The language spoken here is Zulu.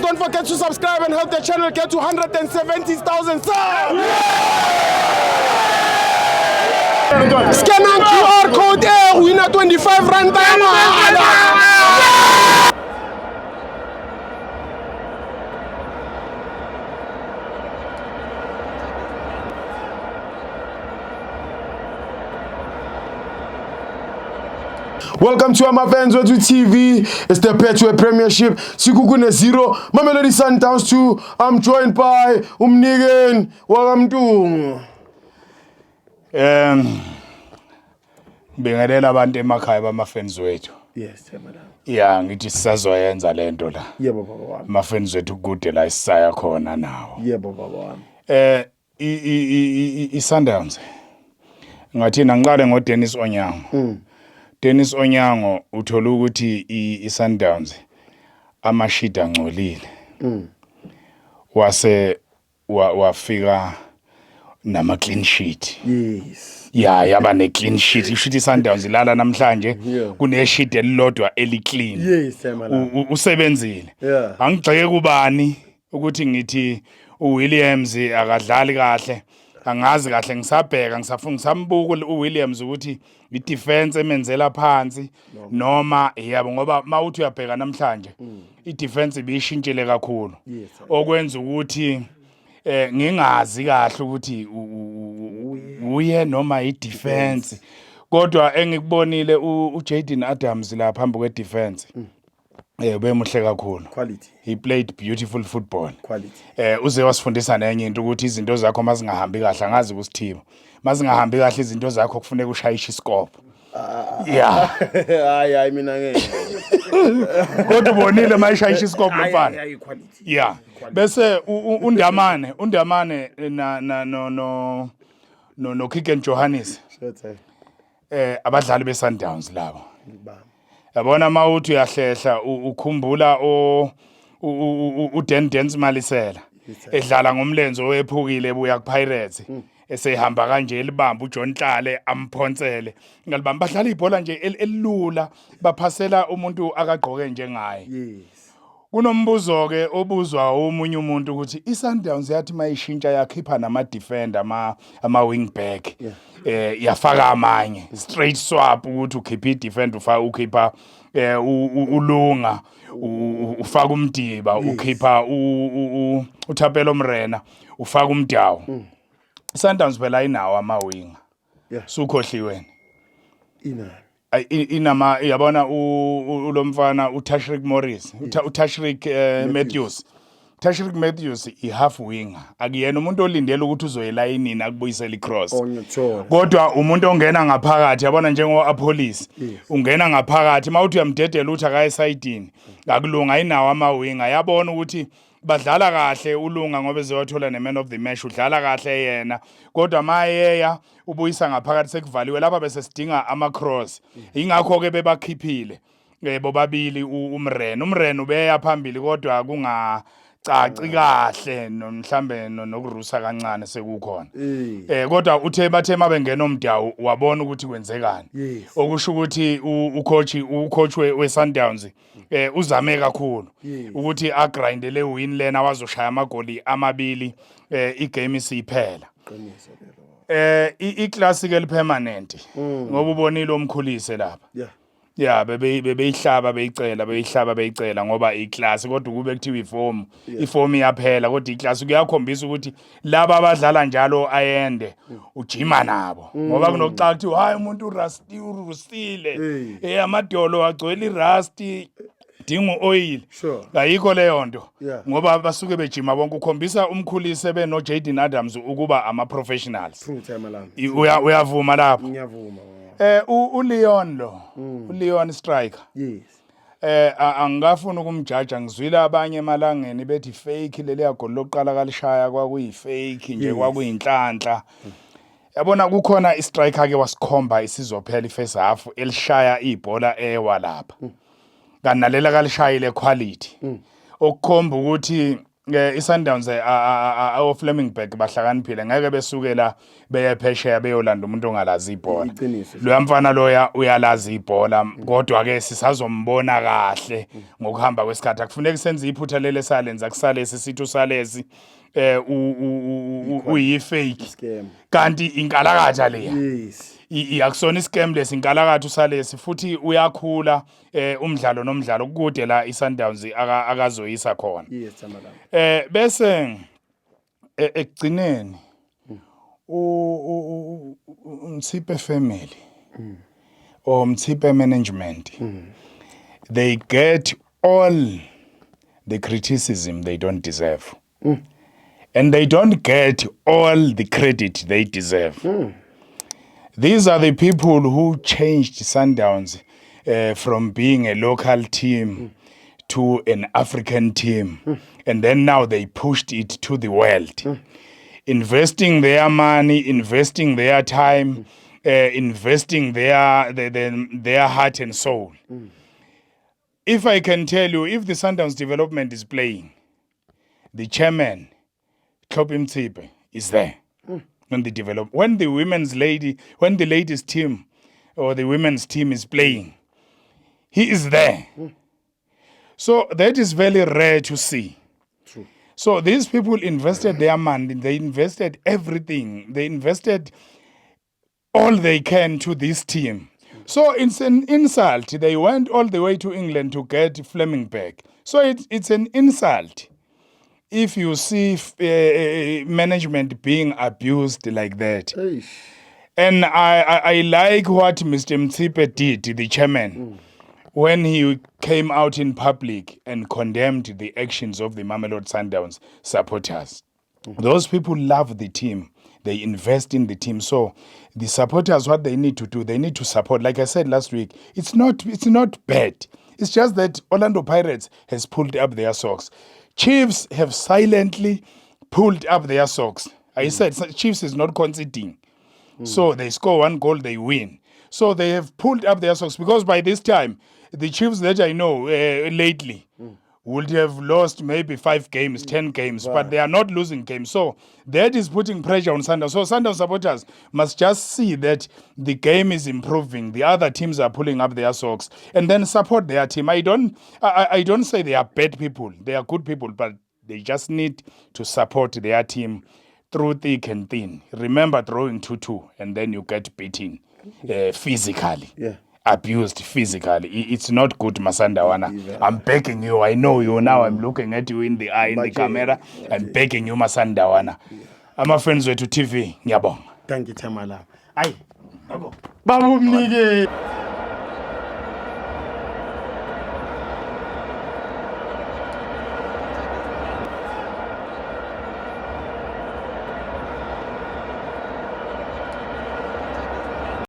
don't forget to subscribe and help the channel get to 170,000 subs. Scan on QR code there, winner 25 rand. Welcome to my fans with TV. It's the Petway Premiership. Sikukune 0. Mamelodi Sundowns 2. I'm joined by Umnigen Wagamtung. Bingelela abantu emakhaya bama-fans wethu. Yes, madam. Yeah, ngithi sisazoyenza lento la. Yebo baba wami. Ama-fans wethu kude la isaya khona nawo. Yebo baba wami. I-Sundowns. Ngathina ngiqale ngoDennis Onyango. Dennis Onyango uthola ukuthi i-Sundowns amashidi angcolile. Wase wafika nama clean sheet. Yes. Yeah, yaba ne clean sheet. Ishuthi iSundowns ilala namhlanje kune sheet elilodwa eli clean. Yes, madam. Usebenzile. Yeah. Angigxeke kubani ukuthi ngithi uWilliams akadlali kahle. Angazi kahle ngisabheka ngisambuka uWilliams ukuthi i-defense emenzela phansi noma yabo ngoba mawuthi uyabheka namhlanje i-defense ibishintshile kakhulu okwenza ukuthi ngingazi kahle ukuthi uye noma i-defense kodwa engikubonile uJayden Adams la phambi kwe-defense bemuhle kakhulu. Quality. He played beautiful football. Quality. Uze wasifundisa nenye into ukuthi izinto zakho mazingahambi kahle angazi kusithiba. Mazingahambi kahle izinto zakho kufuneka ushayishe isikopho. Yeah. Hayi mina ngeke. Kodwa ubonile mayishayishe isikopho lomfana. Hayi quality. Yeah. Bese undamane no Kicken Johannes. Abadlali beSundowns labo. Yabona mawuthi uyahlehla ukhumbula uDance Malisela edlala ngomlenzo owephukile ebuya kuPirates esehamba kanje libamba uJohn Hlale amphonsele ngalibamba badlala ibhola nje elilula baphasela umuntu akagqoke njengaye. Yes. Kunombuzo ke obuzwa omunye umuntu ukuthi iSundowns yathi mayishintsha yakhipha nama defender ama wing back yafaka amanye straight swap ukuthi ukhipha i-defender ukhipha uLunga ufaka uMdiba ukhipha uThapelo Mrena ufaka uMdawu. Sundowns phela inawo ama-winger. Sukhohliweni. Inama yabona ulomfana uTashrik Morris uTashrik Matthews. Tashrik Matthews i-half winger akuyena umuntu olindele ukuthi uzoyelayinini akubuyisela i-cross kodwa umuntu ongena ngaphakathi yabona njengo-Apollis ungena ngaphakathi mawuthi uyamdedela uthi akaye esayidini akulunga inawo ama-winger yabona ukuthi badlala kahle uLunga ngoba ezewathola ne-man of the match udlala kahle yena kodwa mayeya ubuyisa ngaphakathi sekuvaliwe lapha bese sidinga ama-cross ingakho-ke bebakhiphile bobabili umreno ubeya phambili kodwa caci kahle mhlambe nokurusa kancane sekukhona kodwa uthe bathe mabengena uMdawu wabona ukuthi kwenzekani okusho ukuthi ucoach weSundowns uzame kakhulu ukuthi agrindele win lena wazoshaya amagoli amabili igame isiphela i-classic elipermanent ngoba ubonile omkhulise lapha yeah beyihlaba beyicela ngoba iclass kodwa kube kuthiwa iform iyaphela kodwa iclass kuyakhombisa ukuthi laba abadlala njalo ayende ujima nabo ngoba kunokucala ukuthi hayi umuntu urustile amadolo agcwele irust dinga oil ayikho leyo nto ngoba basuke bejima bonke ukhombisa umkhulise benoJayden Adams ukuba ama professionals uyavuma lapho. Ngiyavuma. uLeon striker. Yes. Angafuna ukumjaja ngizwile abanye emalangeni bethi fake leli goli lokuqala kalishaya kwakuyi fake nje kwakuyinhlanhla. Yabona kukhona istriker ke wasikhomba isizophela ifirst half elishaya ibhola ewa lapha. Kanalela kalishayile quality. Okukhomba ukuthi iSundowns Flemingburg bahlakaniphile ngeke besukela beye phesheya beyolanda umuntu ongalazi ibhola. Lo mfana loya uyalazi ibhola kodwa ke sisazombona kahle ngokuhamba kwesikhathi. Akufuneki senze iphutha lele silence akusale sisithi usalezi uyifake kanti inkalakatha leya. Yes. Akusona iscam lesi inkalakatha usalesi futhi uyakhula umdlalo nomdlalo kude la iSundowns akazoyisa khona. Yes Tamalanga. Bese ekugcineni Mtsipe family or Mtsipe management they get all the criticism they don't deserve and they don't get all the credit they deserve. These are the people who changed Sundowns from being a local team to an African team. And then now they pushed it to the world. Investing their money, investing their time, investing their heart and soul. If I can tell you, if the Sundowns development is playing, the chairman, Tlhophi Mtsipe, is there. When the ladies team or the women's team is playing, he is there. So that is very rare to see. True. So these people invested their money, they invested everything, they invested all they can to this team. So it's an insult. They went all the way to England to get Flemingburg. So it's an insult if you see management being abused like that. Eish. And I like what Mr. Mtsipe did, the chairman, when he came out in public and condemned the actions of the Mamelodi Sundowns supporters. Those people love the team. They invest in the team. So the supporters, what they need to do, they need to support. Like I said last week, it's not bad. It's just that Orlando Pirates has pulled up their socks. Chiefs have silently pulled up their socks. I said Chiefs is not conceding. So they score one goal, they win. So they have pulled up their socks because by this time, the Chiefs that I know lately would have lost maybe 5 games, 10 games, but they are not losing games. So that is putting pressure on Sundowns. So Sundowns supporters must just see that the game is improving. The other teams are pulling up their socks and then support their team. I don't say they are bad people. They are good people, but they just need to support their team through thick and thin. Remember throwing 2-2 and then you get beaten physically. Yeah. Abused physically. It's not good, Masandawana. I'm begging you. I know you now. I'm looking at you in the eye, in the camera. I'm begging you, Masandawana. I'm a friends with TV. Nyabong. Thank you, Tamalanga. Ay, babu mnike.